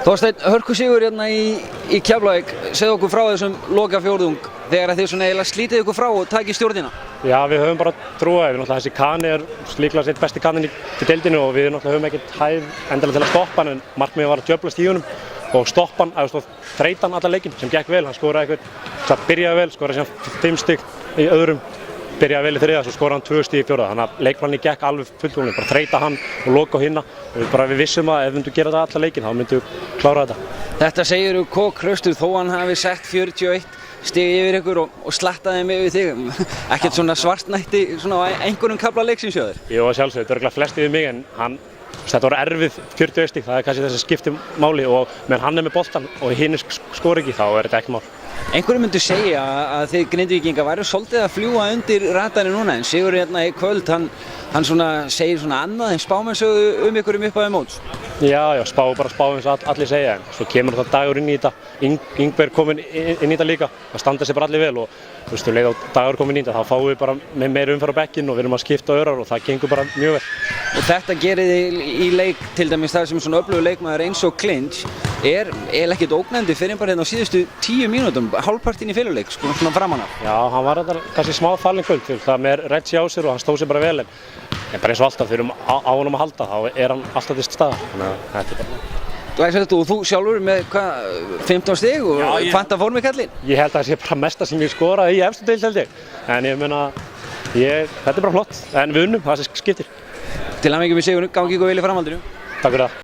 Þorsteinn, hörku sigur hérna í Keflavík. Segðu okkur frá þessum lokafjórðung þegar þið svona eiginlega slítið ykkur frá og takið stjórnina. Já, við höfum bara trúað. Þessi Kani líklega sitt besti kaninn í deildinni og við höfum ekkert hæð endilega til að stoppa hann, en markmiðið var að djöflast í honum og stoppa hann, þreyta hann alla leikinn sem gekk vel. Hann skoraði eitthvað, byrjaði vel, skoraði síðan 5 stig í öðrum, byrjaði vel í þriðja, svo skoraði hann 2 stig í fjórða. Þannig að leikplanið gekk alveg fullkomlega, bara þreyta hann og loka á hinna og við vissum að ef við myndum gera þetta alla leikinn þá myndum við klára þetta. Þetta segir Kók Hraustur þó hann hafi sett 41 stig yfir ykkur og slattaði mig við þig. Ekkert svona svartnætti svona á einhverjum kafla leiksins hjá þér? Jú, sjálfsögðu, þetta er örugglega flest yfir mig, en þetta var erfið 41 stig, það er kannski þess að skipti máli og meðan hann er með boltan og hinn skora ekki, þá er þetta ekki mál. Einhverjum myndu segja að þið Grindvíkingar væru svolítið að fljúga undir radarinn núna, en Sigurður hérna í kvöld, hann svona segir svona annað en spámenn sögðu ykkur upphafið móts. Já, spá eins og allir segja, en svo kemur það Dagur inn í þetta, Ingberg kominn inn í þetta líka, það standa sér bara allir vel og þú veist, leið á Dagur kominn í þetta, þá fáum við bara með meira umferð á bekkinn og við erum að skipta örar og það gengur bara mjög vel. Og þetta gerir þið í leik, til dæmis það sem svona öflugur leikmaður eins og Clinch er ekkert ógnandi fyrir bara hérna á síðustu 10 mínútum, hálfpartinn í fyrirleik, svona framan af. Já, hann var þetta kannski smá fallinn kvöld, það með Reggie á sér og hann stóð sér bara vel, en bara eins og alltaf, þegar á honum að halda, þá er hann alltaf til staðar, þannig að þetta er bara. Glæsilegt, og þú sjálfur með hvað, 15 stig og fanta formi kallinn? Ég held að það sé bara mesta sem ég skoraði í efstu deild held ég, en ég meina, þetta er bara flott, en við unnum, það sem skiptir. Til hamingju með sigurinn, gangi ykkur vel í framhaldinu. Takk fyrir það.